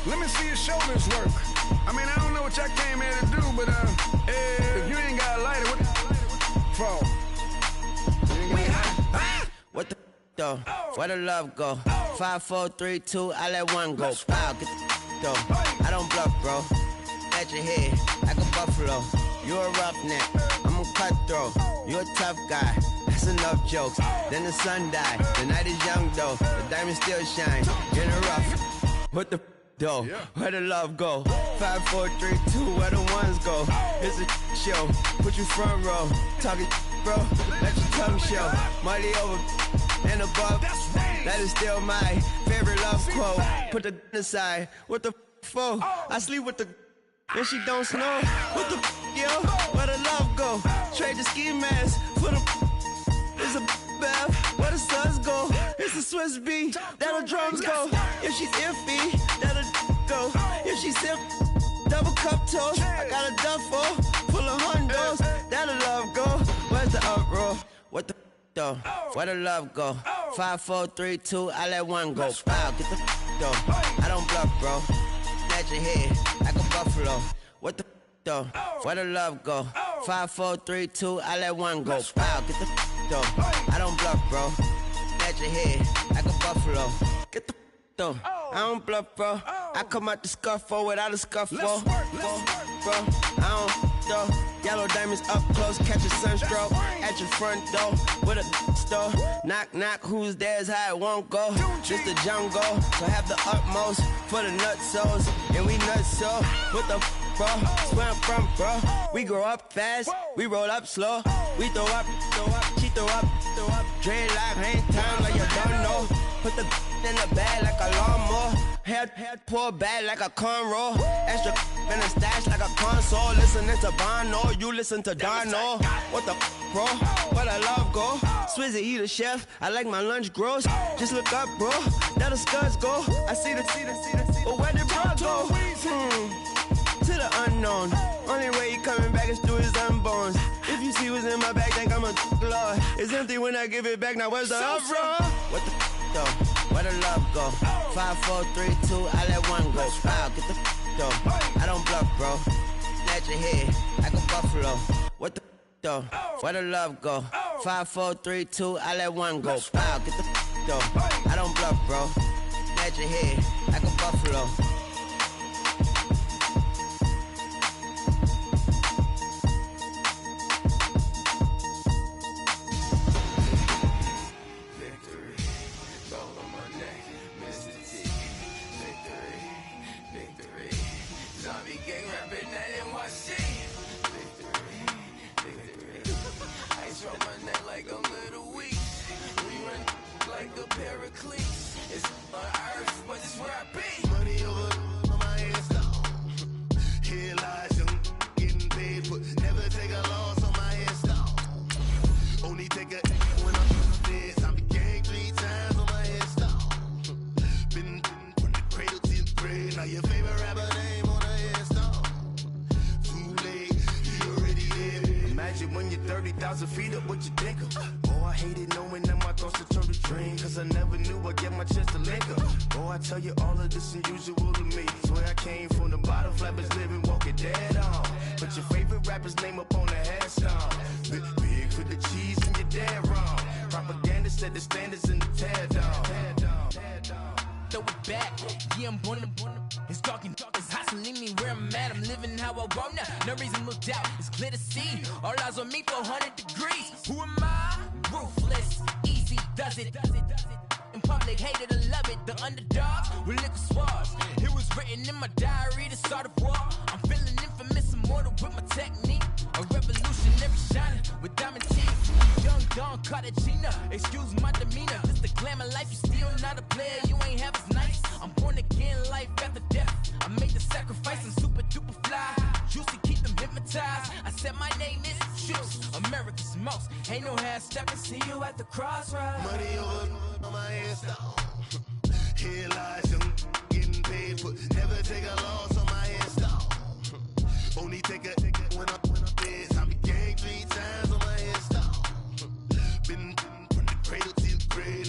Let me see your shoulders work. I mean, I don't know what y'all came here to do, but if you ain't got a lighter, what the for? What the though? Where the love go? 5, 4, 3, 2, I let one go. Wow, get the though. I don't bluff, bro. At your head, like a buffalo. You a roughneck, I'm a cutthroat. You a tough guy, that's enough jokes. Then the sun died, the night is young though. The diamond still shine, in a rough. What the though? Where the love go? 5, 4, 3, 2, where the ones go? It's a show, put you front row. Talking bro, let your tongue show. Money over and above, that is still my favorite love quote. Put the aside, what the for? I sleep with the and she don't snow. What the yo? Where the love go? Trade the ski mask for the it's a bath. Where the suns go? It's a Swiss beat. That'll drums go. If she's iffy, that'll go. If she's simp, double cup toast. I got a duffel full of hundos. That'll love go. Where's the uproar? What the though? Where the love go? 5, 4, 3, 2, I let one go. Wow, get the though. I don't bluff, bro. At your head, like a buffalo. What the though? Where the love go? 5, 4, 3, 2, I let one go. Wow, get the though. I don't bluff, bro. At your head, like a buffalo. Get the though. I don't bluff, bro. I come out the scuffle without a scuffle. Bro, I don't though. Yellow diamonds up close, catch a sunstroke at your front door with a store. Knock, knock, who's there's how it won't go. Just the jungle, so have the utmost for the nutsos. And we nuts so, what the bro? Where I'm from, bro. We grow up fast, we roll up slow. We throw up, she throw up. Dreadlock, hang time like you don't know. Put the in the bag like a lawnmower. Head pull back like a cornrow. Extra in a stash like a console. Listening to Bono, you listen to Darno. What the bro? Where the love go? Swizzy, he the chef. I like my lunch gross. Just look up, bro. That the scuds go. I see the. But where did bro go? To the unknown. Only way he coming back is through his unborns. If you see what's in my bag, think I'm a lord. It's empty when I give it back. Now where's the uproar? What the though? Where the love go? 5, 4, 3, 2, I let one go. Wow, get the though. I don't bluff, bro. At your head, like a buffalo. What the though? Where the love go? 5, 4, 3, 2, I let one go. Wow, get the though. I don't bluff, bro. At your head, like a buffalo.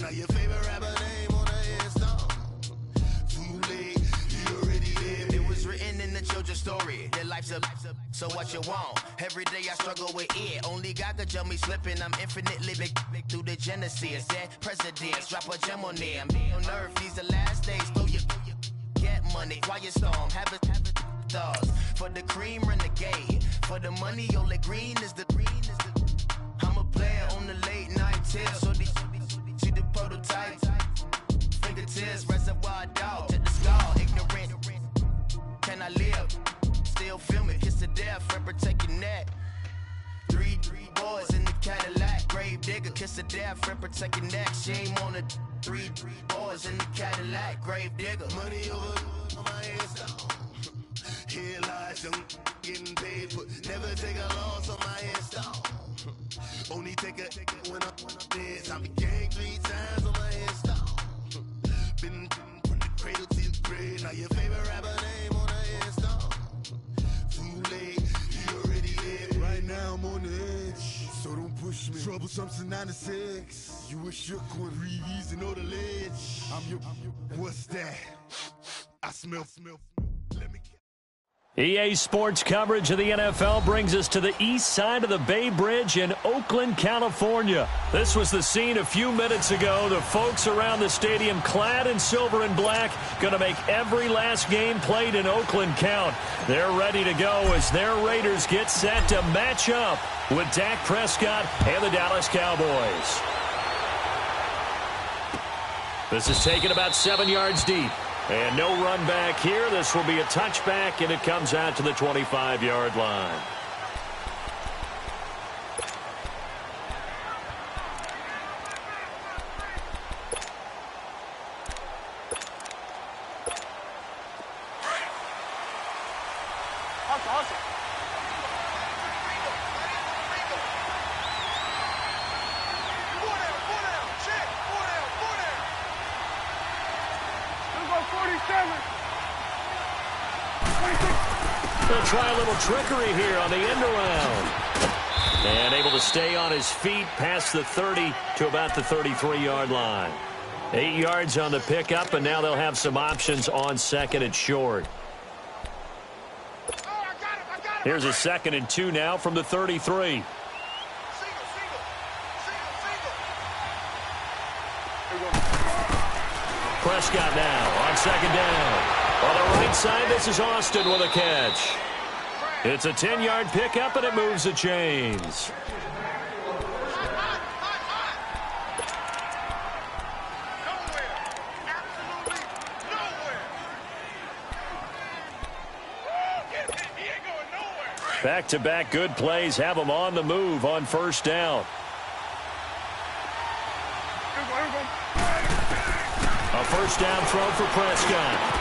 Now your favorite rapper name on the install. Too late, you already Build your story, your life's a so what you want. Every day I struggle with it. Only God could tell me slipping. I'm infinitely big through the genesis. Dead presidents, drop a gem on them. On earth, these the last days. Throw your get money, quiet storm, have it thoughts. For the cream, renegade. For the money, only green is the I'm a player on the late night tip. So these see the prototype. Fingertips, reservoir dog to the skull. Ignorant. Can I live? Still film it. Kiss to death and protect your neck. Three boys in the Cadillac. Grave digger. Kiss to death and protect your neck. Shame on the three boys in the Cadillac. Grave digger. Money over on my headstone. Here lies young getting paid for. Never take a loss on my headstone. Only take a when I'm dead. Time to gang 3 times on my headstone. Been from the cradle to the grave. Now your favorite rapper name on the headstone. Too late, you already lived. Right now I'm on the edge, so don't push me. Troublesome to 96. You were shook when Reeves and know the ledge. I'm your. What's that? I smell. Let me. EA Sports coverage of the NFL brings us to the east side of the Bay Bridge in Oakland, California. This was the scene a few minutes ago. The folks around the stadium clad in silver and black going to make every last game played in Oakland count. They're ready to go as their Raiders get set to match up with Dak Prescott and the Dallas Cowboys. This is taken about 7 yards deep. And no run back here. This will be a touchback, and it comes out to the 25-yard line. They'll try a little trickery here on the end around. And able to stay on his feet past the 30 to about the 33-yard line. 8 yards on the pickup, and now they'll have some options on second and short. Here's a 2nd and 2 now from the 33. Prescott now on 2nd down. On the right side, this is Austin with a catch. It's a 10-yard pickup, and it moves the chains. Back-to-back good plays have them on the move on 1st down. A 1st down throw for Prescott.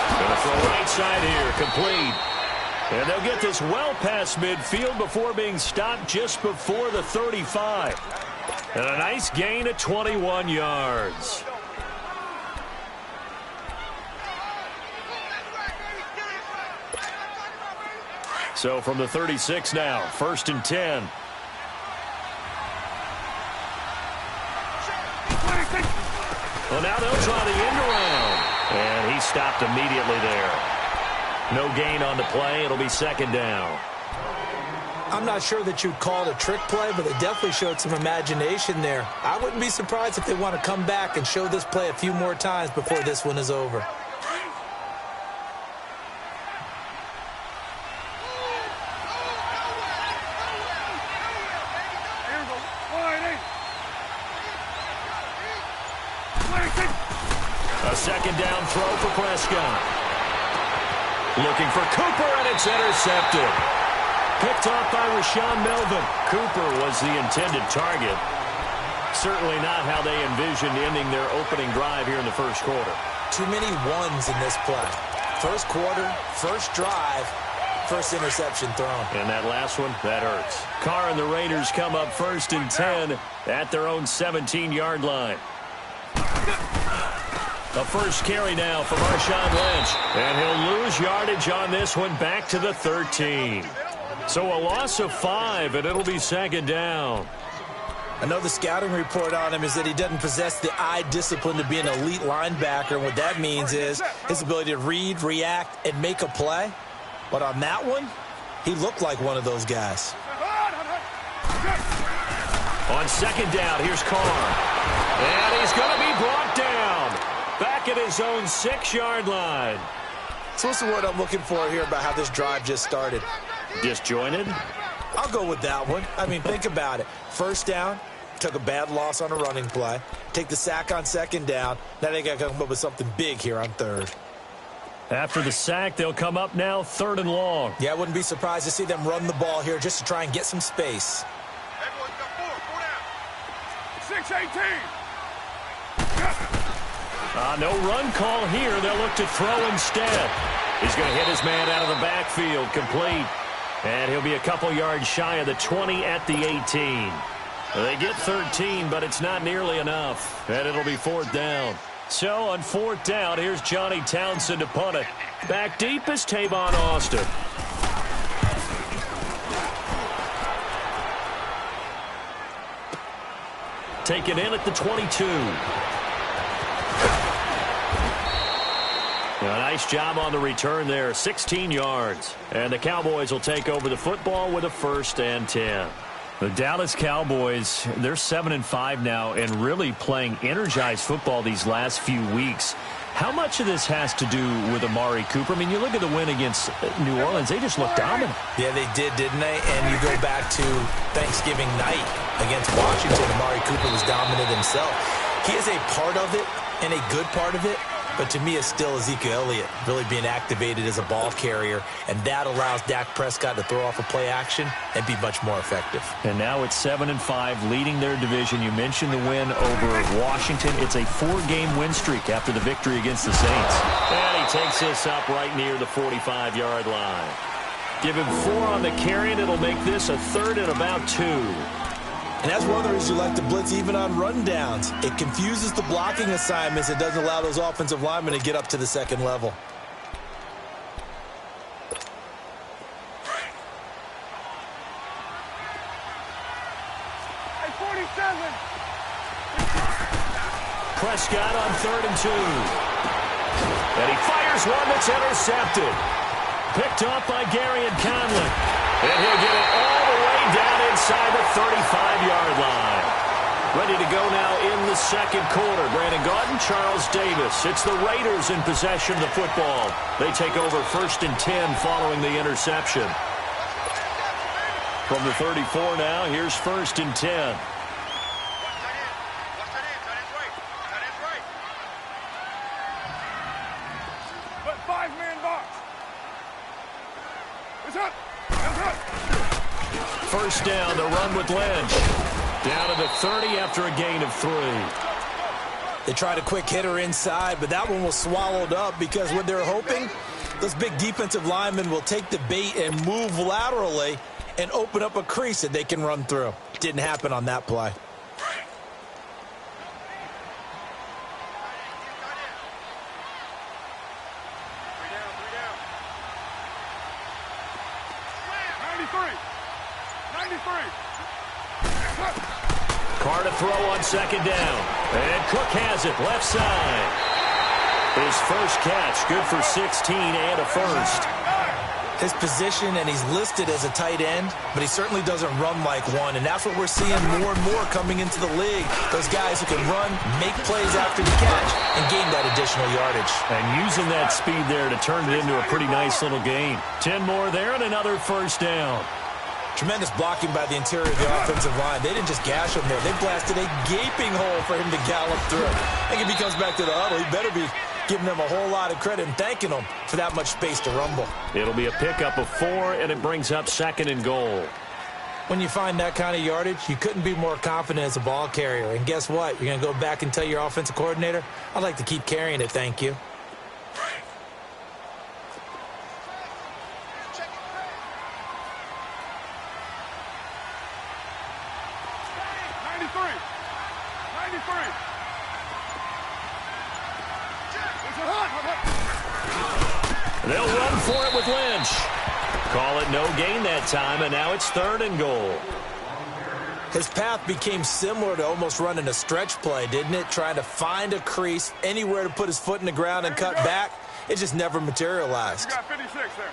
Going to throw right side here, complete. And they'll get this well past midfield before being stopped just before the 35. And a nice gain of 21 yards. So from the 36 now, 1st and 10. Well, now they'll try the end around. And he stopped immediately there. No gain on the play. It'll be 2nd down. I'm not sure that you'd call it a trick play, but they definitely showed some imagination there. I wouldn't be surprised if they want to come back and show this play a few more times before this one is over. A 2nd down throw for Prescott. Looking for Cooper, and it's intercepted. Picked off by Rashawn Melvin. Cooper was the intended target. Certainly not how they envisioned ending their opening drive here in the 1st quarter. Too many ones in this play. 1st quarter, 1st drive, 1st interception thrown. And that last one, that hurts. Carr and the Raiders come up 1st and 10 at their own 17-yard line. The 1st carry now for Marshawn Lynch. And he'll lose yardage on this one back to the 13. So a loss of 5, and it'll be 2nd down. I know the scouting report on him is that he doesn't possess the eye discipline to be an elite linebacker. And what that means is his ability to read, react, and make a play. But on that one, he looked like one of those guys. On second down, here's Carr. And he's going to be brought down. Back at his own 6-yard line. So what's the word I'm looking for here about how this drive just started? Disjointed? I'll go with that one. I mean, think about it. First down, took a bad loss on a running play. Take the sack on second down. Now they got to come up with something big here on third. After the sack, they'll come up now 3rd and long. Yeah, I wouldn't be surprised to see them run the ball here just to try and get some space. 6-18. No run call here. They'll look to throw instead. He's going to hit his man out of the backfield, complete. And he'll be a couple yards shy of the 20 at the 18. They get 13, but it's not nearly enough. And it'll be 4th down. So on 4th down, here's Johnny Townsend to punt it. Back deep is Tavon Austin. Taken in at the 22. A nice job on the return there, 16 yards. And the Cowboys will take over the football with a 1st and 10. The Dallas Cowboys, they're 7-5 now and really playing energized football these last few weeks. How much of this has to do with Amari Cooper? I mean, you look at the win against New Orleans, they just looked dominant. Yeah, they did, didn't they? And you go back to Thanksgiving night against Washington, Amari Cooper was dominant himself. He is a part of it and a good part of it. But to me, it's still Ezekiel Elliott really being activated as a ball carrier, and that allows Dak Prescott to throw off a play action and be much more effective. And now it's 7-5, leading their division. You mentioned the win over Washington. It's a 4-game win streak after the victory against the Saints. And he takes this up right near the 45-yard line. Give him 4 on the carry, and it'll make this a 3rd and about 2. And that's one of the reasons you like to blitz even on rundowns. It confuses the blocking assignments. It doesn't allow those offensive linemen to get up to the second level. Hey, 47. Prescott on 3rd and 2. And he fires one that's intercepted. Picked off by Garyon Conley. And he'll get it all the way down inside the 35-yard line. Ready to go now in the second quarter. Brandon Gaudin, Charles Davis. It's the Raiders in possession of the football. They take over 1st and 10 following the interception. From the 34 now, here's 1st and 10. But 5-man box. It's up. 1st down, the run with Lynch. Down to the 30 after a gain of 3. They tried a quick hitter inside, but that one was swallowed up because what they're hoping, those big defensive linemen will take the bait and move laterally and open up a crease that they can run through. Didn't happen on that play. Carr to throw on 2nd down. And Cook has it, left side. His first catch, good for 16 and a 1st. His position, and he's listed as a tight end, but he certainly doesn't run like one, and that's what we're seeing more and more coming into the league. Those guys who can run, make plays after the catch, and gain that additional yardage. And using that speed there to turn it into a pretty nice little gain. 10 more there and another 1st down. Tremendous blocking by the interior of the offensive line. They didn't just gash him there. They blasted a gaping hole for him to gallop through. I think if he comes back to the huddle, he better be giving them a whole lot of credit and thanking them for that much space to rumble. It'll be a pickup of 4, and it brings up 2nd and goal. When you find that kind of yardage, you couldn't be more confident as a ball carrier. And guess what? You're going to go back and tell your offensive coordinator, I'd like to keep carrying it, thank you. They'll run for it with Lynch. Call it no gain that time, and now it's 3rd and goal. His path became similar to almost running a stretch play, didn't it? Trying to find a crease, anywhere to put his foot in the ground and cut back. It just never materialized. You got 56 there.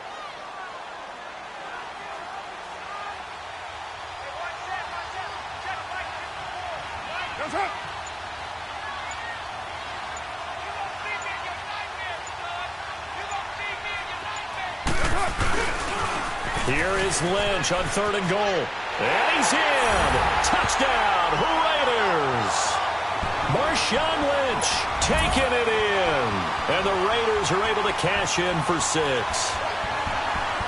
Here is Lynch on 3rd and goal. And he's in. Touchdown, Raiders. Marshawn Lynch taking it in. And the Raiders are able to cash in for 6.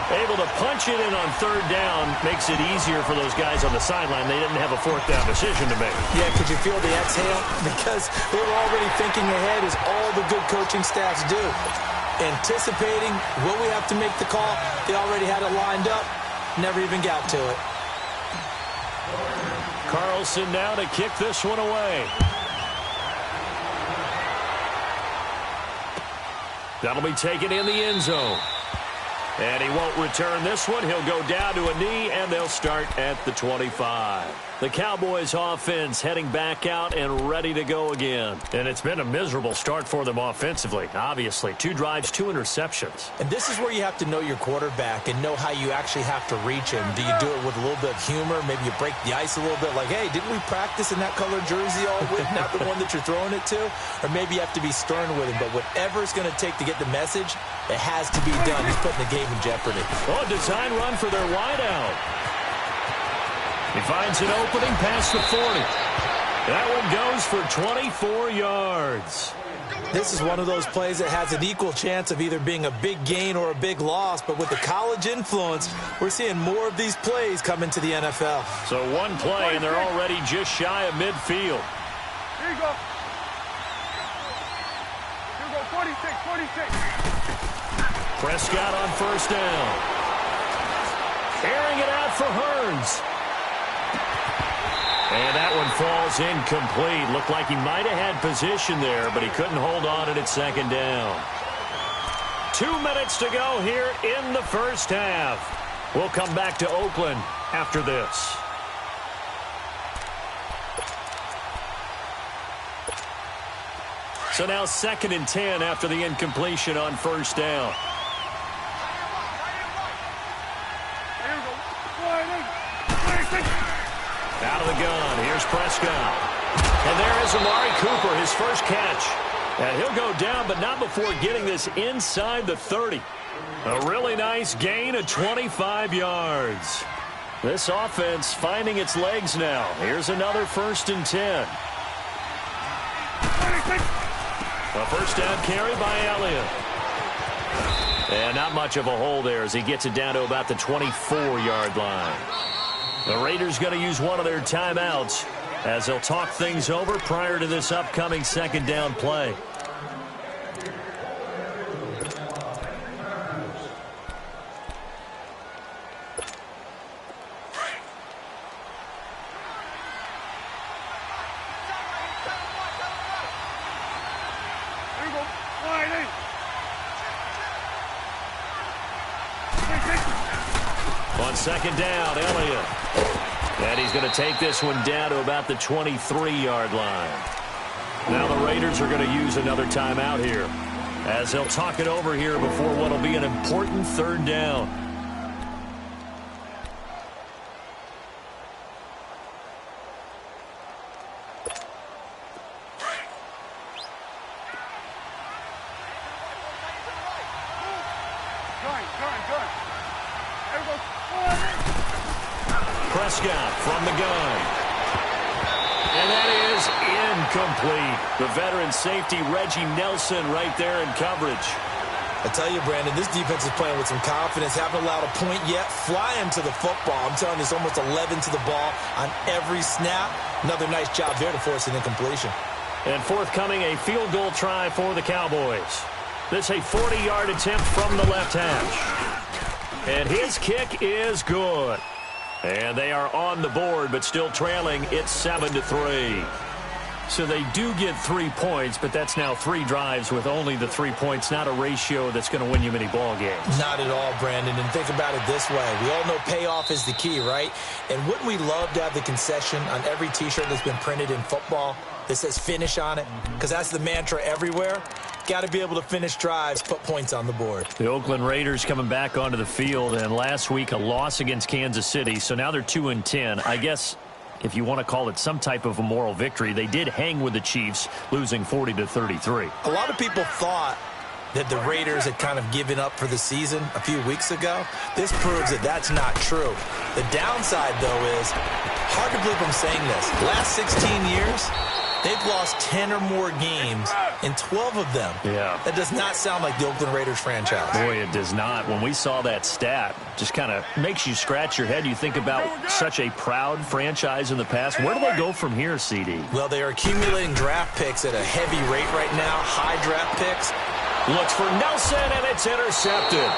Able to punch it in on 3rd down makes it easier for those guys on the sideline. They didn't have a 4th down decision to make. Yeah, could you feel the exhale? Because they were already thinking ahead, as all the good coaching staffs do. Anticipating, will we have to make the call? They already had it lined up. Never even got to it. Carlson now to kick this one away. That'll be taken in the end zone. And he won't return this one. He'll go down to a knee, and they'll start at the 25. The Cowboys offense heading back out and ready to go again. And it's been a miserable start for them offensively, obviously. 2 drives, 2 interceptions. And this is where you have to know your quarterback and know how you actually have to reach him. Do you do it with a little bit of humor? Maybe you break the ice a little bit, like, hey, didn't we practice in that color jersey all week? Not the one that you're throwing it to? Or maybe you have to be stern with him. But whatever it's going to take to get the message, it has to be done. He's putting the game in jeopardy. Oh, design run for their wideout. He finds an opening past the 40. That one goes for 24 yards. This is one of those plays that has an equal chance of either being a big gain or a big loss. But with the college influence, we're seeing more of these plays come into the NFL. So one play, and they're already just shy of midfield. Here you go. Here you go, 46. Prescott on 1st down. Airing it out for Hearns. And that one falls incomplete. Looked like he might have had position there, but he couldn't hold on at 2nd down. 2 minutes to go here in the first half. We'll come back to Oakland after this. So now 2nd and 10 after the incompletion on 1st down. Out of the gun, here's Prescott. And there is Amari Cooper, his first catch. And he'll go down, but not before getting this inside the 30. A really nice gain of 25 yards. This offense finding its legs now. Here's another 1st and 10. A 1st down carry by Elliott. And not much of a hole there as he gets it down to about the 24-yard line. The Raiders going to use one of their timeouts as they'll talk things over prior to this upcoming 2nd down play. On 2nd down, Elliott. And he's going to take this one down to about the 23-yard line. Now the Raiders are going to use another timeout here as they'll talk it over here before what will be an important 3rd down. Prescott from the gun. And that is incomplete. The veteran safety, Reggie Nelson, right there in coverage. I tell you, Brandon, this defense is playing with some confidence. Haven't allowed a point yet. Flying to the football. I'm telling you, it's almost 11 to the ball on every snap. Another nice job there to force an incompletion. And forthcoming, a field goal try for the Cowboys. This a 40-yard attempt from the left hash. And his kick is good. And they are on the board, but still trailing. It's 7-3. So they do get 3 points, but that's now 3 drives with only the 3 points. Not a ratio that's going to win you many ball games. Not at all, Brandon. And think about it this way. We all know payoff is the key, right? And wouldn't we love to have the concession on every T-shirt that's been printed in football that says finish on it? Because that's the mantra everywhere. Got to be able to finish drives, put points on the board. The Oakland Raiders coming back onto the field, and last week a loss against Kansas City, so now they're 2-10. I guess if you want to call it some type of a moral victory. They did hang with the Chiefs, losing 40-33. A lot of people thought that the Raiders had kind of given up for the season a few weeks ago. This proves that that's not true. The downside, though, is hard to believe I'm saying this. Last 16 years, they've lost 10 or more games in 12 of them. Yeah. That does not sound like the Oakland Raiders franchise. Boy, it does not. When we saw that stat, just kind of makes you scratch your head. You think about such a proud franchise in the past. Where do they go from here, CD? Well, they are accumulating draft picks at a heavy rate right now, high draft picks. Looks for Nelson, and it's intercepted.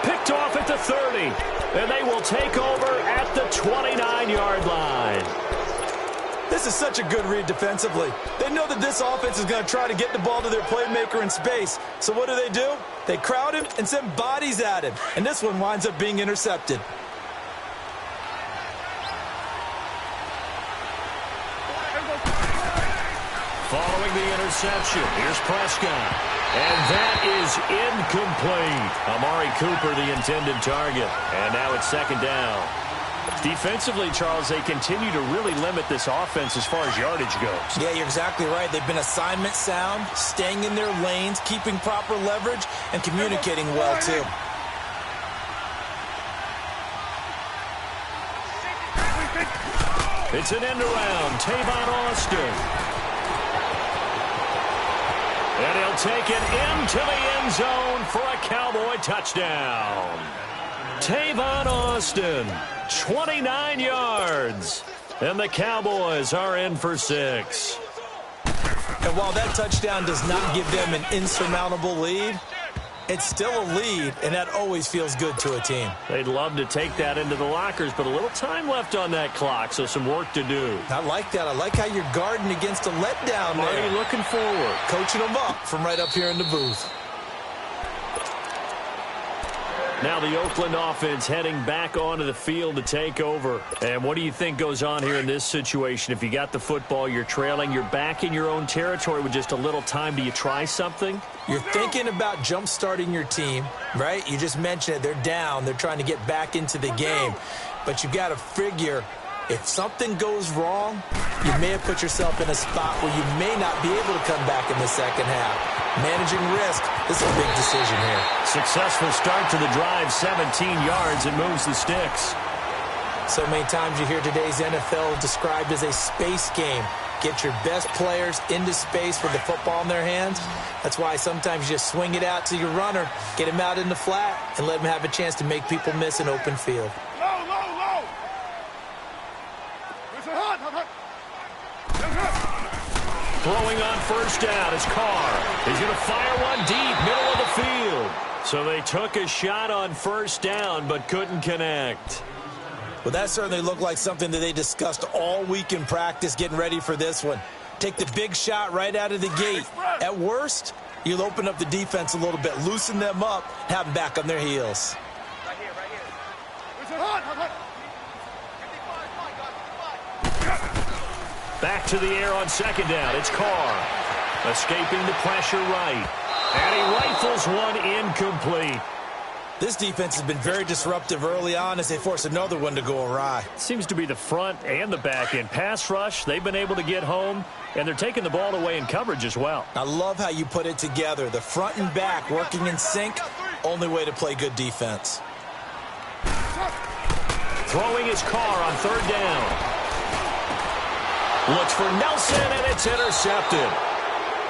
Picked off at the 30, and they will take over at the 29-yard line. This is such a good read defensively. They know that this offense is going to try to get the ball to their playmaker in space. So what do? They crowd him and send bodies at him. And this one winds up being intercepted. Following the interception, here's Prescott. And that is incomplete. Amari Cooper, the intended target. And now it's second down. Defensively, Charles, they continue to really limit this offense as far as yardage goes. Yeah, you're exactly right. They've been assignment sound, staying in their lanes, keeping proper leverage, and communicating well, too. It's an end around. Tavon Austin. And he'll take it into the end zone for a Cowboy touchdown. Tavon Austin, 29 yards. And the Cowboys are in for 6. And while that touchdown does not give them an insurmountable lead, it's still a lead, and that always feels good to a team. They'd love to take that into the lockers, but a little time left on that clock, so some work to do. I like that. I like how you're guarding against a letdown there. Marty looking forward. Coaching them up from right up here in the booth. Now the Oakland offense heading back onto the field to take over. And what do you think goes on here in this situation? If you got the football, you're trailing, you're back in your own territory with just a little time. Do you try something? You're thinking about jump-starting your team, right? You just mentioned it. They're down. They're trying to get back into the game. But you got to figure, if something goes wrong, you may have put yourself in a spot where you may not be able to come back in the second half. Managing risk, this is a big decision here. Successful start to the drive, 17 yards, and moves the sticks. So many times you hear today's NFL described as a space game. Get your best players into space with the football in their hands. That's why sometimes you just swing it out to your runner, get him out in the flat, and let him have a chance to make people miss an open field. Throwing on first down is Carr. He's going to fire one deep, middle of the field. So they took a shot on first down, but couldn't connect. Well, that certainly looked like something that they discussed all week in practice getting ready for this one. Take the big shot right out of the gate. At worst, you'll open up the defense a little bit, loosen them up, have them back on their heels. Right here. Back to the air on second down. It's Carr. Escaping the pressure right. And he rifles one incomplete. This defense has been very disruptive early on as they force another one to go awry. Seems to be the front and the back end. Pass rush, they've been able to get home, and they're taking the ball away in coverage as well. I love how you put it together. The front and back working in sync, only way to play good defense. Throwing his Carr on third down. Looks for Nelson, and it's intercepted.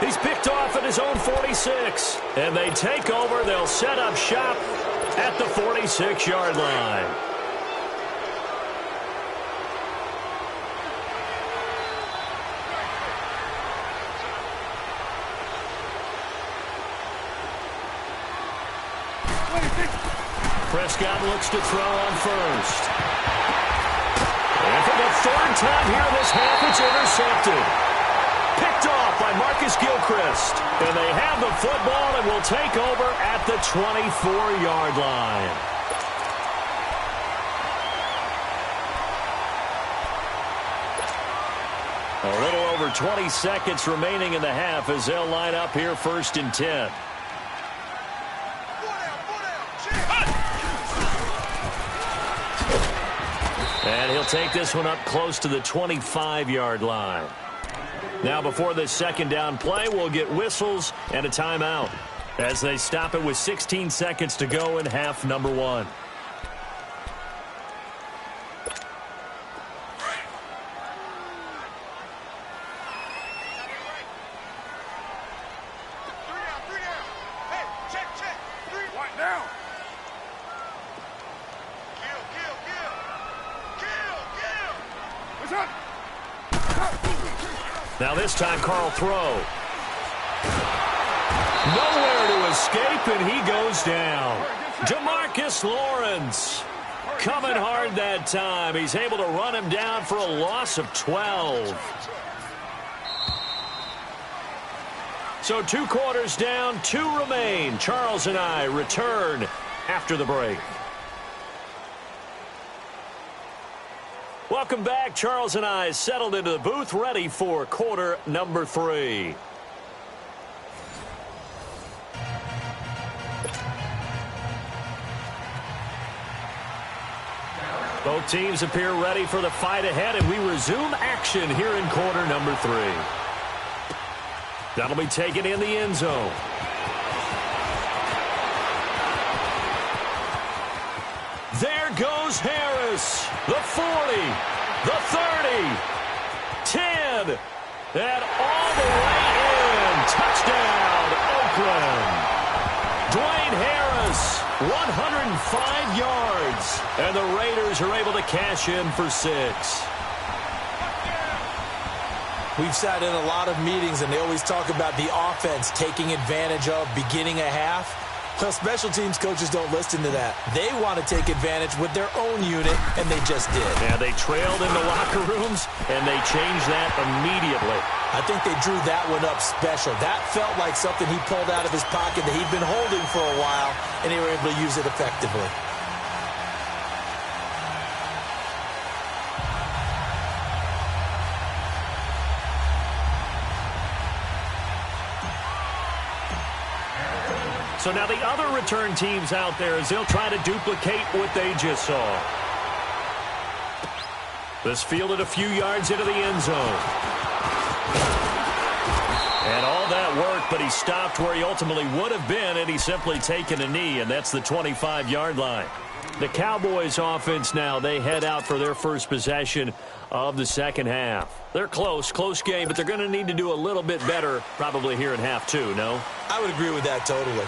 He's picked off at his own 46. And they take over. They'll set up shop at the 46-yard line. Prescott looks to throw on first. And for the third time here in this half, it's intercepted. Picked off by Marcus Gilchrist. And they have the football and will take over at the 24-yard line. A little over 20 seconds remaining in the half as they'll line up here first and 10. And he'll take this one up close to the 25-yard line. Now before this second down play, we'll get whistles and a timeout as they stop it with 16 seconds to go in half number 1. Now this time, Carl throw. Nowhere to escape, and he goes down. DeMarcus Lawrence coming hard that time. He's able to run him down for a loss of 12. So 2 quarters down, 2 remain. Charles and I return after the break. Welcome back. Charles and I settled into the booth, ready for quarter number 3. Both teams appear ready for the fight ahead, and we resume action here in quarter number 3. That'll be taken in the end zone. There goes Harris. The 40, the 30, 10, and all the way in. Touchdown, Oakland. Dwayne Harris, 105 yards, and the Raiders are able to cash in for 6. We've sat in a lot of meetings, and they always talk about the offense taking advantage of beginning a half. Well, special teams coaches don't listen to that. They want to take advantage with their own unit, and they just did. Yeah, they trailed in the locker rooms, and they changed that immediately. I think they drew that one up special. That felt like something he pulled out of his pocket that he'd been holding for a while, and they were able to use it effectively. So now the other return teams out there as they'll try to duplicate what they just saw. This fielded a few yards into the end zone. And all that worked, but he stopped where he ultimately would have been, and he's simply taken a knee, and that's the 25-yard line. The Cowboys offense now, they head out for their first possession of the second half. They're close game, but they're going to need to do a little bit better probably here in half 2, no? I would agree with that totally.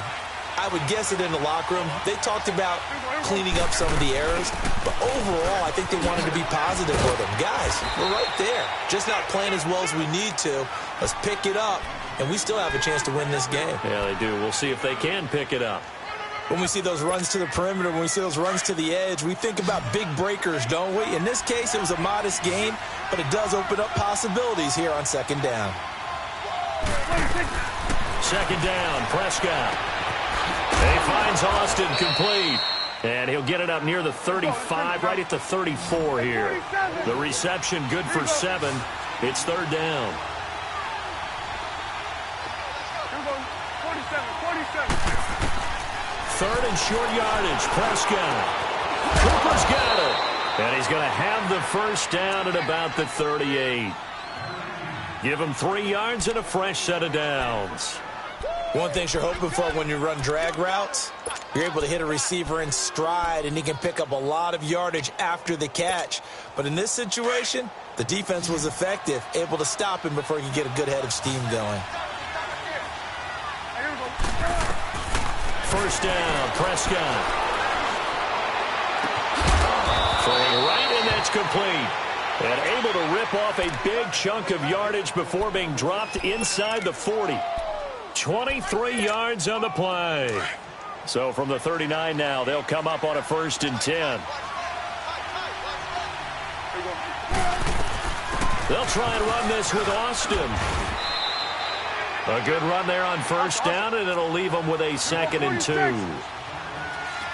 I would guess it in the locker room. They talked about cleaning up some of the errors, but overall, I think they wanted to be positive with them. Guys, we're right there. Just not playing as well as we need to. Let's pick it up, and we still have a chance to win this game. Yeah, they do. We'll see if they can pick it up. When we see those runs to the perimeter, when we see those runs to the edge, we think about big breakers, don't we? In this case, it was a modest game, but it does open up possibilities here on second down. Second down, Prescott. He finds Austin complete. And he'll get it up near the 35, right at the 34 here. The reception good for 7. It's third down. 3rd and short yardage. Prescott. Cooper's got it. And he's going to have the first down at about the 38. Give him 3 yards and a fresh set of downs. One thing you're hoping for when you run drag routes, you're able to hit a receiver in stride, and he can pick up a lot of yardage after the catch. But in this situation, the defense was effective, able to stop him before he could get a good head of steam going. First down, Prescott. Throwing right, and that's complete. And able to rip off a big chunk of yardage before being dropped inside the 40. 23 yards on the play. So from the 39 now, they'll come up on a 1st and 10. They'll try and run this with Austin. A good run there on first down, and it'll leave them with a 2nd and 2.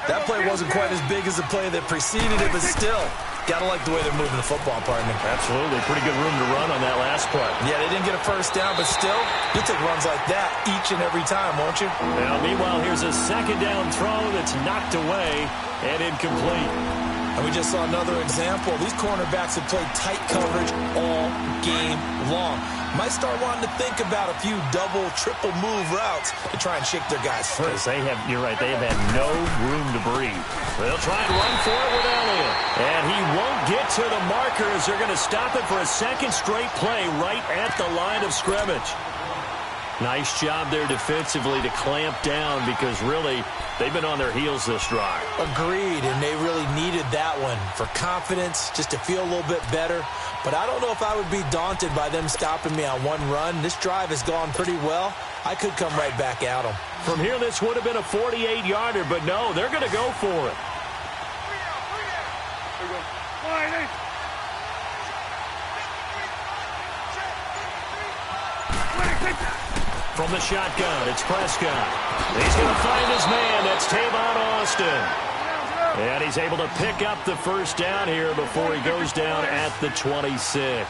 That play wasn't quite as big as the play that preceded it, but still, got to like the way they're moving the football, partner. Absolutely. Pretty good room to run on that last play. Yeah, they didn't get a first down, but still, you'll take runs like that each and every time, won't you? Now, meanwhile, here's a 2nd down throw that's knocked away and incomplete. And we just saw another example. These cornerbacks have played tight coverage all game long. Might start wanting to think about a few double, triple move routes to try and shake their guys free. You're right, they have had no room to breathe. They'll try and run for it with Elliott. And he won't get to the marker as they're going to stop it for a second straight play right at the line of scrimmage. Nice job there defensively to clamp down because really they've been on their heels this drive. Agreed, and they really needed that one for confidence, just to feel a little bit better. But I don't know if I would be daunted by them stopping me on one run. This drive has gone pretty well. I could come right back at them. From here, this would have been a 48-yarder, but no, they're going to go for it. From the shotgun, it's Prescott. He's going to find his man. That's Tavon Austin. And he's able to pick up the first down here before he goes down at the 26.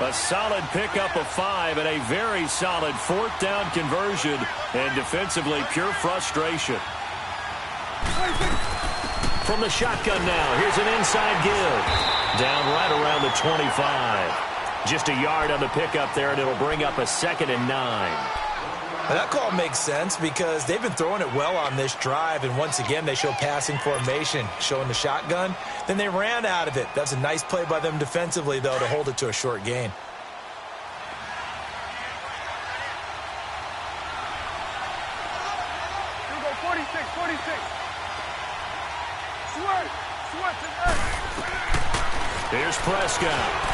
A solid pickup of 5 and a very solid fourth down conversion. And defensively, pure frustration. From the shotgun now, here's an inside give. Down right around the 25. Just a yard on the pickup there, and it'll bring up a 2nd and 9. Well, that call makes sense because they've been throwing it well on this drive, and once again they show passing formation, showing the shotgun. Then they ran out of it. That's a nice play by them defensively, though, to hold it to a short gain. Here we go, 46. Here's Prescott.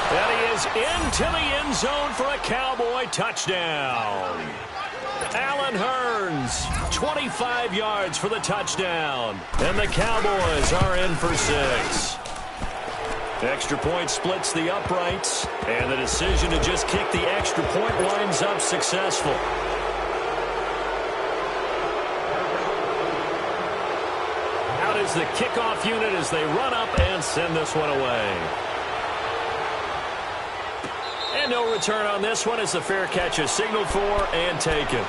And he is into the end zone for a Cowboy touchdown. Allen Hurns, 25 yards for the touchdown. And the Cowboys are in for 6. Extra point splits the uprights. And the decision to just kick the extra point winds up successful. Out is the kickoff unit as they run up and send this one away. And no return on this one as the fair catch is signaled for and taken.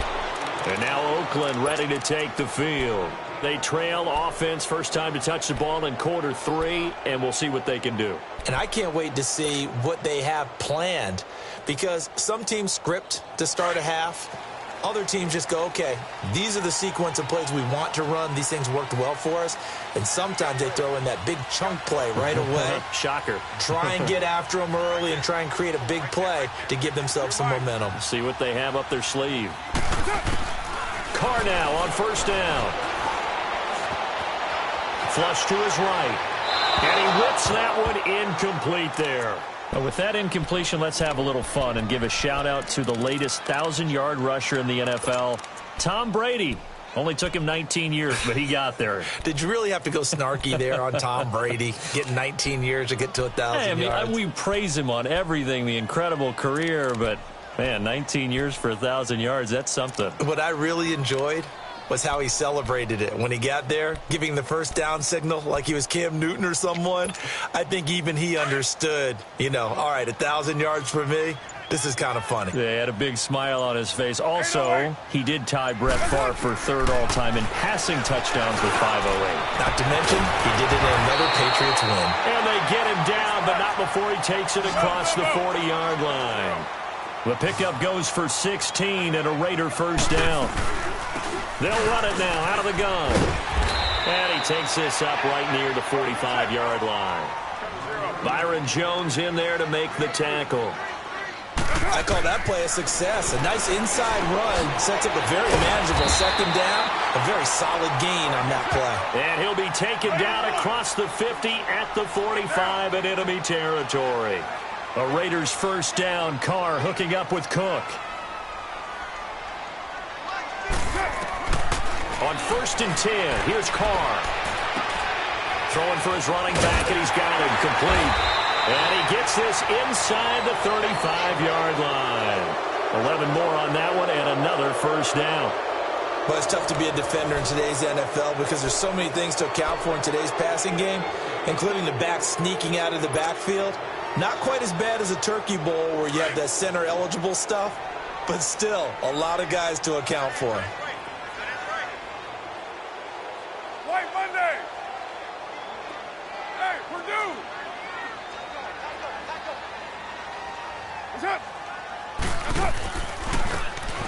And now Oakland ready to take the field. They trail offense first time to touch the ball in quarter 3, and we'll see what they can do. And I can't wait to see what they have planned because some teams script to start a half. Other teams just go, okay, these are the sequence of plays we want to run. These things worked well for us. And sometimes they throw in that big chunk play right away. Shocker. Try and get after them early and try and create a big play to give themselves some momentum. See what they have up their sleeve. Carr now on first down. Flush to his right. And he whips that one incomplete there. Well, with that incompletion, let's have a little fun and give a shout-out to the latest 1,000-yard rusher in the NFL, Tom Brady. Only took him 19 years, but he got there. Did you really have to go snarky there on Tom Brady, getting 19 years to get to 1,000 yards? We praise him on everything, the incredible career, but, man, 19 years for 1,000 yards, that's something. What I really enjoyed was how he celebrated it. When he got there, giving the first down signal like he was Cam Newton or someone, I think even he understood, all right, 1,000 yards for me. This is kind of funny. Yeah, he had a big smile on his face. Also, he did tie Brett Favre for 3rd all-time in passing touchdowns with 508. Not to mention, he did it in another Patriots win. And they get him down, but not before he takes it across the 40-yard line. The pickup goes for 16 and a Raider first down. They'll run it now out of the gun. And he takes this up right near the 45-yard line. Byron Jones in there to make the tackle. I call that play a success. A nice inside run sets up a very manageable 2nd down. A very solid gain on that play. And he'll be taken down across the 50 at the 45 in enemy territory. A Raiders first down. Carr hooking up with Cook. On 1st and 10, here's Carr. Throwing for his running back, and he's got him complete. And he gets this inside the 35-yard line. 11 more on that one, and another first down. Well, it's tough to be a defender in today's NFL because there's so many things to account for in today's passing game, including the back sneaking out of the backfield. Not quite as bad as a Turkey Bowl where you have that center-eligible stuff, but still a lot of guys to account for. White Monday.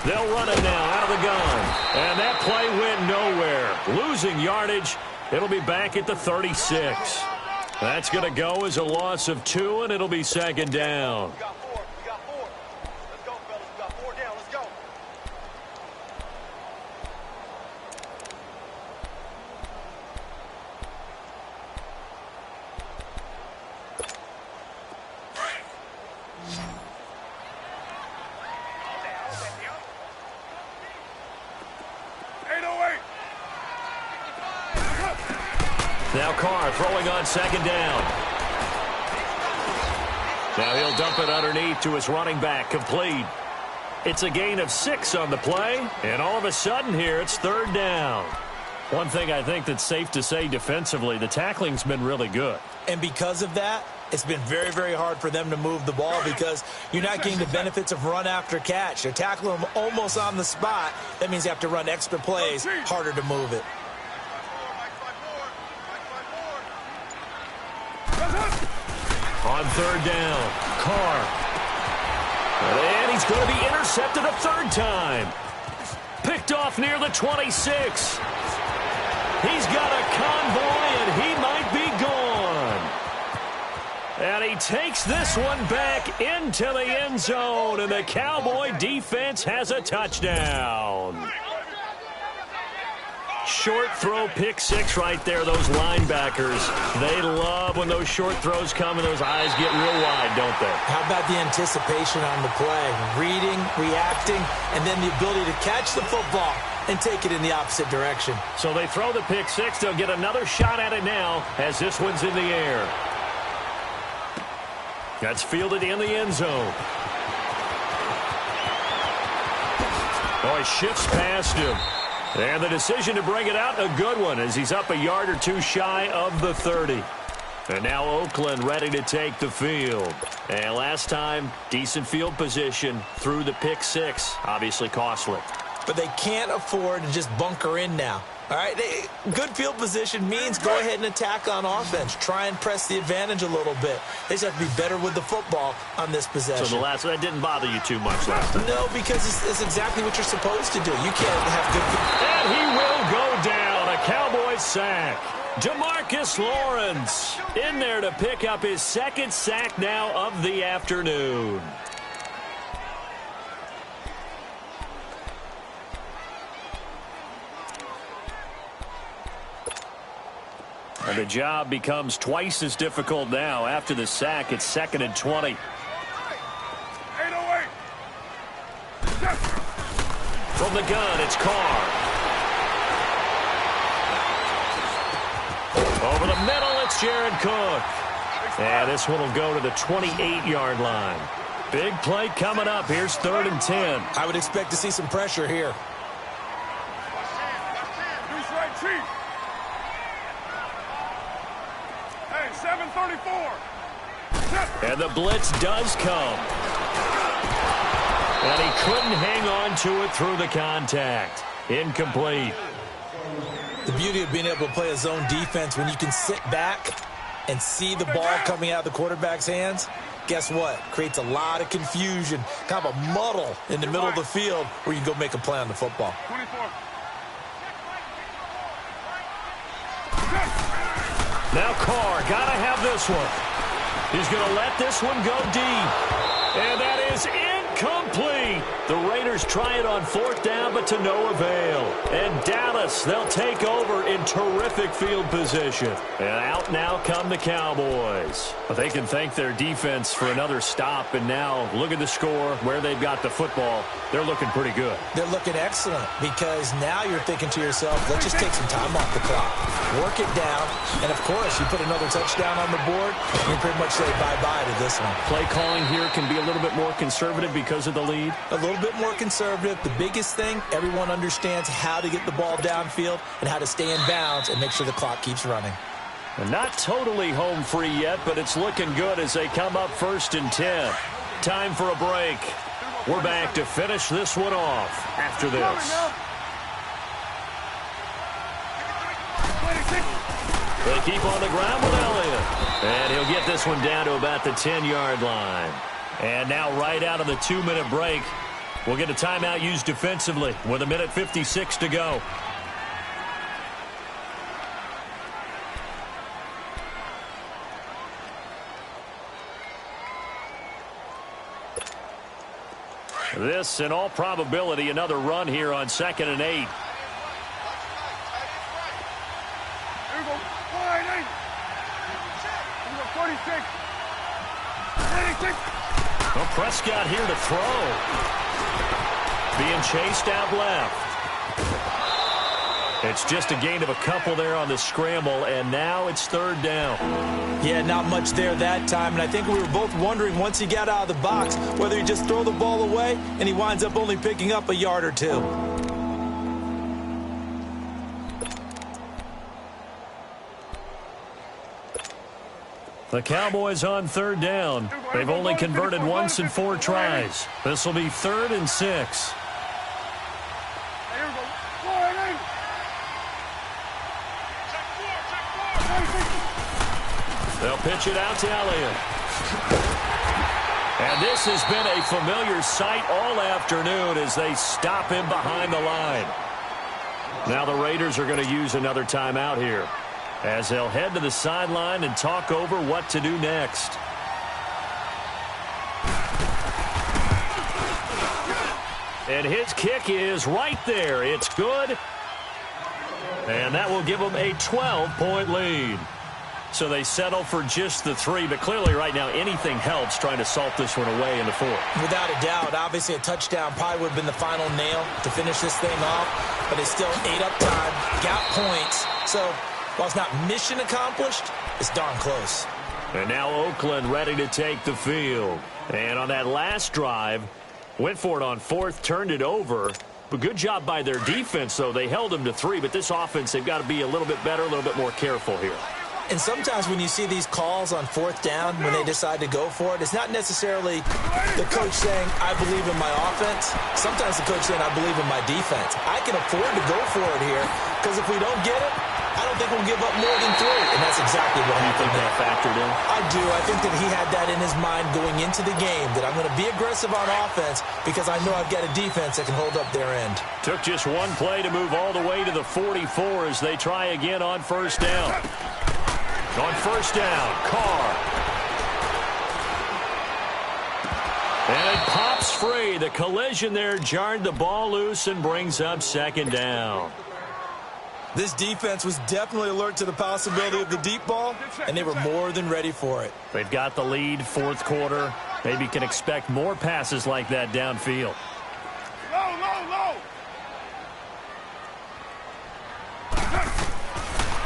They'll run it now out of the gun. And that play went nowhere. Losing yardage. It'll be back at the 36. That's going to go as a loss of 2, and it'll be second down. Now Carr throwing on second down. Now he'll dump it underneath to his running back, complete. It's a gain of 6 on the play, and all of a sudden here it's third down. One thing I think that's safe to say defensively, the tackling's been really good. And because of that, it's been very, very hard for them to move the ball because you're not getting the benefits of run after catch. They're tackling them almost on the spot. That means you have to run extra plays, harder to move it. On third down, Carr. And he's going to be intercepted a third time. Picked off near the 26. He's got a convoy, and he might be gone. And he takes this one back into the end zone, and the Cowboy defense has a touchdown. Short throw, pick 6 right there. Those linebackers, they love when those short throws come and those eyes get real wide, don't they? How about the anticipation on the play? Reading, reacting, and then the ability to catch the football and take it in the opposite direction. So they throw the pick 6. They'll get another shot at it now as this one's in the air. That's fielded in the end zone. Oh, he shifts past him. And the decision to bring it out, a good one, as he's up a yard or 2 shy of the 30. And now Oakland ready to take the field. And last time, decent field position through the pick 6. Obviously costly. But they can't afford to just bunker in now. All right, good field position means go ahead and attack on offense. Try and press the advantage a little bit. They just have to be better with the football on this possession. So that didn't bother you too much last time? No, because it's exactly what you're supposed to do. You can't have good... And he will go down. A Cowboy sack. DeMarcus Lawrence in there to pick up his second sack now of the afternoon. And the job becomes twice as difficult now. After the sack, it's 2nd and 20. 808. From the gun, it's Carr. Over the middle, it's Jared Cook. And this one will go to the 28-yard line. Big play coming up. Here's 3rd and 10. I would expect to see some pressure here. Who's right, Chief? Hey, 734. And the blitz does come. And he couldn't hang on to it through the contact. Incomplete. The beauty of being able to play a zone defense when you can sit back and see the ball coming out of the quarterback's hands, guess what? Creates a lot of confusion, kind of a muddle in the middle of the field where you can go make a play on the football. 24. Now Carr, gotta have this one. He's gonna let this one go deep. And that is incomplete. The Raiders try it on 4th down, but to no avail. And Dallas, they'll take over in terrific field position. And out now come the Cowboys. But they can thank their defense for another stop. And now look at the score, where they've got the football. They're looking pretty good. They're looking excellent because now you're thinking to yourself, let's just take some time off the clock. Work it down. And, of course, you put another touchdown on the board, you pretty much say bye-bye to this one. Play calling here can be a little bit more conservative because of the lead. A little bit more conservative. The biggest thing, everyone understands how to get the ball downfield and how to stay in bounds and make sure the clock keeps running. And not totally home free yet, but it's looking good as they come up 1st and 10. Time for a break. We're back to finish this one off after this. They keep on the ground with Elliott. And he'll get this one down to about the 10-yard line. And now right out of the 2-minute break, we'll get a timeout used defensively with 1:56 to go. This, in all probability, another run here on 2nd and 8. Here we go. 48. Here we go. 46. 46. Well, Prescott here to throw. Being chased out left. It's just a gain of a couple there on the scramble, and now it's 3rd down. Yeah, not much there that time, and I think we were both wondering once he got out of the box whether he just throw the ball away, and he winds up only picking up a yard or two. The Cowboys on 3rd down. They've only converted once in 4 tries. This will be 3rd and 6. Here we go. 48. They'll pitch it out to Elliott. And this has been a familiar sight all afternoon as they stop him behind the line. Now the Raiders are going to use another timeout here, as they'll head to the sideline and talk over what to do next. And his kick is right there. It's good. And that will give them a 12-point lead. So they settle for just the 3, but clearly right now anything helps trying to salt this one away in the 4th. Without a doubt, obviously a touchdown probably would have been the final nail to finish this thing off, but it's still 8 up time, got points. So while it's not mission accomplished, it's darn close. And now Oakland ready to take the field. And on that last drive, went for it on 4th, turned it over. But good job by their defense, though. They held them to 3, but this offense, they've got to be a little bit better, a little bit more careful here. And sometimes when you see these calls on 4th down, when they decide to go for it, it's not necessarily the coach saying, I believe in my offense. Sometimes the coach saying, I believe in my defense. I can afford to go for it here, because if we don't get it, I don't think we'll give up more than 3. And that's exactly what happened. You think that factored in? I do. I think that he had that in his mind going into the game, that I'm going to be aggressive on offense because I know I've got a defense that can hold up their end. Took just one play to move all the way to the 44 as they try again on 1st down. On 1st down, Carr. And it pops free. The collision there jarred the ball loose and brings up 2nd down. This defense was definitely alert to the possibility of the deep ball, and they were more than ready for it. They've got the lead, 4th quarter. Maybe can expect more passes like that downfield. Low, low, low.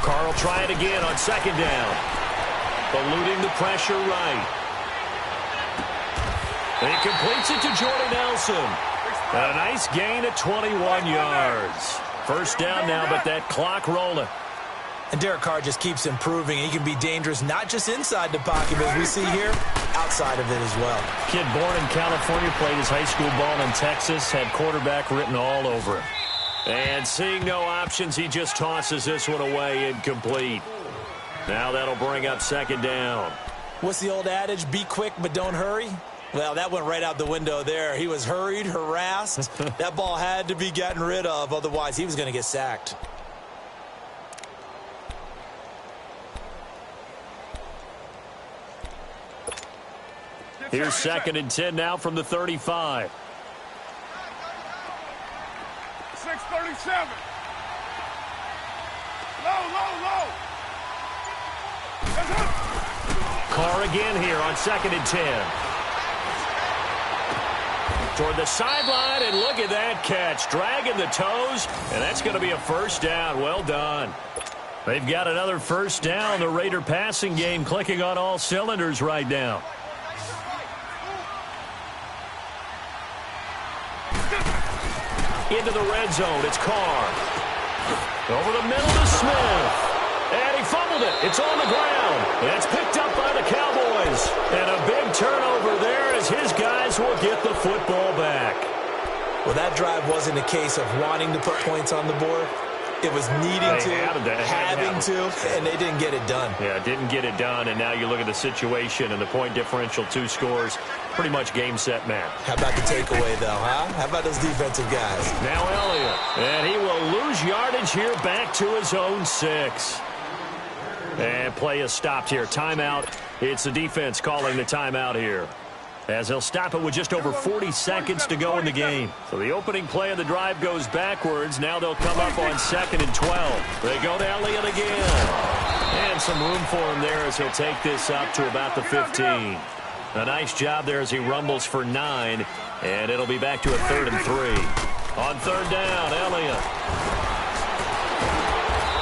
Carr will try it again on 2nd down. Eluding the pressure right. And he completes it to Jordan Nelson. And a nice gain of 21 yards. 1st down now, but that clock rolling. And Derek Carr just keeps improving. He can be dangerous not just inside the pocket, but as we see here, outside of it as well. Kid born in California, played his high school ball in Texas, had quarterback written all over him. And seeing no options, he just tosses this one away incomplete. Now that'll bring up 2nd down. What's the old adage? Be quick, but don't hurry. Well, that went right out the window there. He was hurried, harassed. That ball had to be gotten rid of, otherwise he was going to get sacked. Here's 2nd and 10 now from the 35. 6:37. Low, low, low. Carr again here on 2nd and 10. Toward the sideline, and look at that catch. Dragging the toes, and that's going to be a 1st down. Well done. They've got another 1st down. The Raider passing game clicking on all cylinders right now. Into the red zone. It's Carr. Over the middle to Smith. And he fumbled it. It's on the ground. It's picked up by the Cowboys. And a big turnover there as his guys will get the football back. Well, that drive wasn't a case of wanting to put points on the board. It was needing to, having to, and they didn't get it done. Yeah, didn't get it done, and now you look at the situation and the point differential, 2 scores. pretty much game, set, match. How about the takeaway, though, huh? How about those defensive guys? Now Elliott, and he will lose yardage here back to his own 6. And play is stopped here. Timeout. It's the defense calling the timeout here, as they'll stop it with just over 40 seconds to go in the game. So the opening play of the drive goes backwards. Now they'll come up on 2nd and 12. They go to Elliott again. And some room for him there as he'll take this up to about the 15. A nice job there as he rumbles for 9. And it'll be back to a 3rd and 3. On 3rd down, Elliott.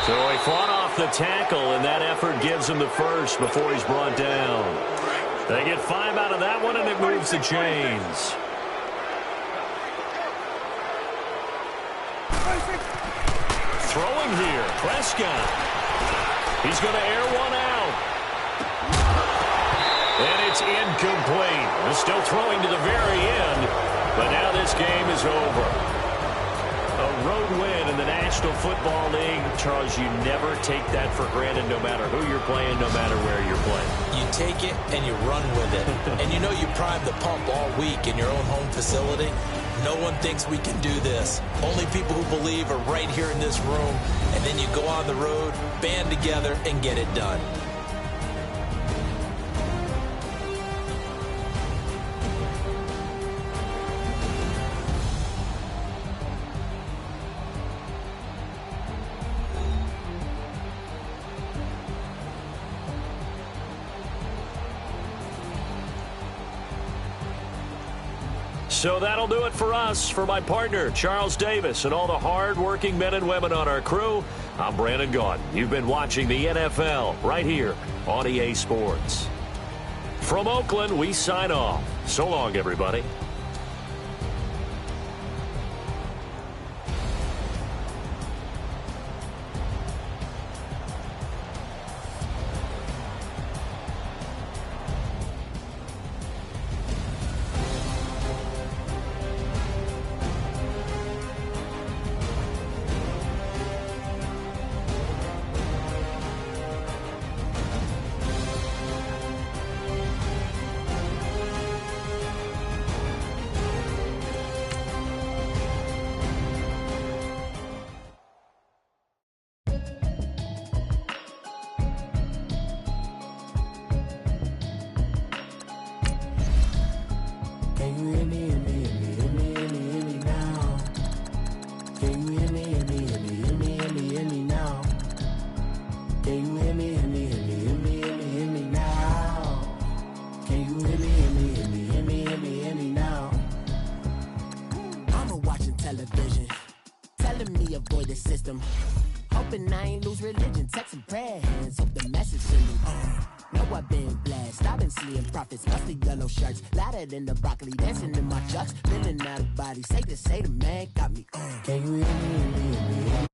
So he fought off the tackle, and that effort gives him the first before he's brought down. They get 5 out of that one, and it moves the chains. Throwing here, Prescott. He's going to air one out. And it's incomplete. He's still throwing to the very end, but now this game is over. A road win in the National Football League. Charles, you never take that for granted, no matter who you're playing, no matter where you're playing. You take it and you run with it. And you know you prime the pump all week in your own home facility. No one thinks we can do this. Only people who believe are right here in this room. And then you go on the road, band together, and get it done. So that'll do it for us. For my partner, Charles Davis, and all the hard-working men and women on our crew, I'm Brandon Gaudin. You've been watching the NFL right here on EA Sports. From Oakland, we sign off. So long, everybody. Hoping I ain't lose religion, text and prayer hands, hope the message send me. Know I've been blessed, I've been seeing prophets, musty yellow shirts, louder than the broccoli, dancing in my chucks, feeling out of body, say the man, got me. Can you hear me?